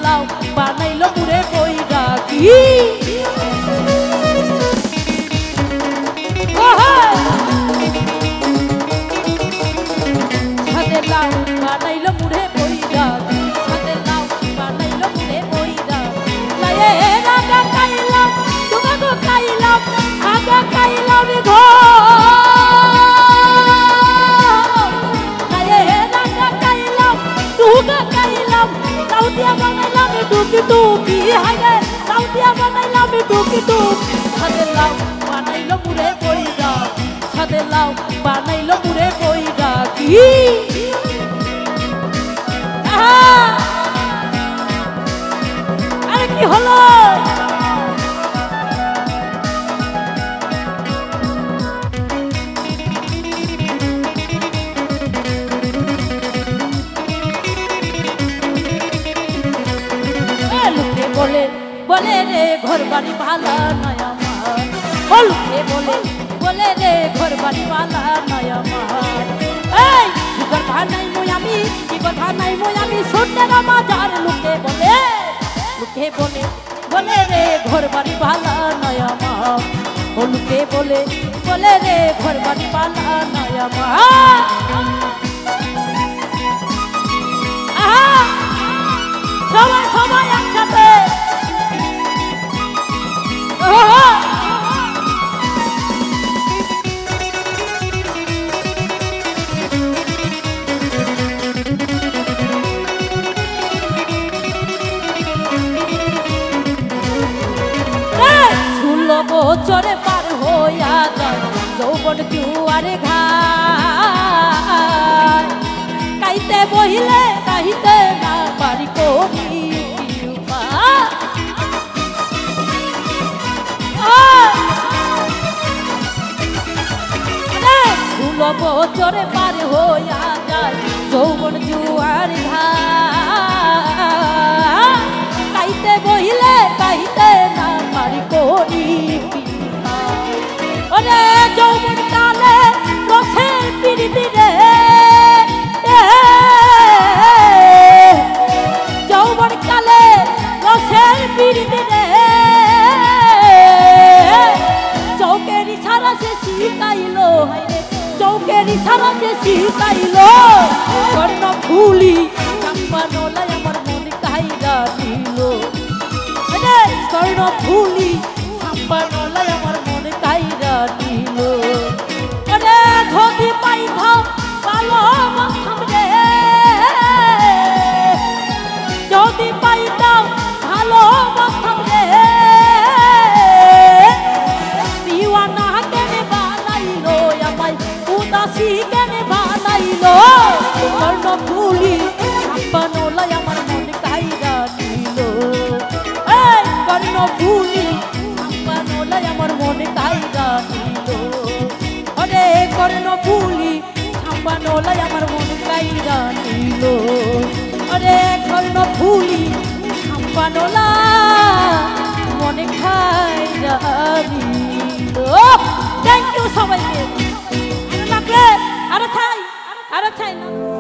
লাউ বানাইলো মুড়ে কইরা কি সাথে লাউ বানাইলো মুড়ে কইরা সাথে লাউ বানাইলো মুড়ে কইরা লায়ে রাগা কাইলাম তোমাকে কাইলাম আগা কাইলাম গো লায়ে রাগা কাইলাম তুগা কাইলাম লাউ দিয়া বানাইলাম টুকি টুকি হাগে লাউ দিয়া বানাইলাম টুকি টুকি সাথে লাউ বানাইলো মুড়ে কইরা সাথে লাউ বানাইলো মুড়ে কইরা কি আরে কি হলো লুকে বলে বলে রে ঘর বাড়ি ভালা নয় আমার ও লুকে বলে বলে রে ঘর বাড়ি ভালা নয় আমার এই ঘর ভানাই মই আমি ঘর ভানাই মই আমি সোনার মাজার লুকে বলে বলে রে ঘর বাড়ি ভালা নয় আমার ও লুকে বলে বলে রে ঘর বাড়ি ভালা নয় আমার সবাই সবাই একসাথে বছরে পার হইয়া যায় যৌবন জুয়ারে ঘায় কাইতে বহিলে কাহিতে না পারি করি বছরে পার হইয়া যায় যৌবন জুয়ারে ঘায় কাইতে বহিলে কাহিতে না পারি করি ওরে যৌবন কালে রসের পিড়িতি রে যৌবন কালে রসের পিড়িতি রে চৌকের ইশারা সে শিখাইলো চৌকের ইশারা সে শিখাইলো কর্ণ ফুলি চাম্পানোলাই আমার মন কাইরা দিল কর্ণ ফুলি চাম্পানোলাই আমার মন কাইরা দিল আরে ধোতি পাইথাও ভালো বাসম রে যদি পাইতাম ভালো বাসম রে দিওয়ানা কেনে বানাইলো আমায় উদাসী কেনে বানাইলো কর্ণ ফুলি চাম্পানোলাই আমার মন কাইরা দিল এই কর্ণ ফুলি চাম্পানোলাই আমার মন কাইরা দিল ওরে কর্ণ ফুলি চাম্পানোলাই আমার মন কাইরা দিল ওরে কর্ণ ফুলি চাম্পানোলাই মনে খাইরা দিল থ্যাংক ইউ সবাইকে লাগবে আরে ছাই না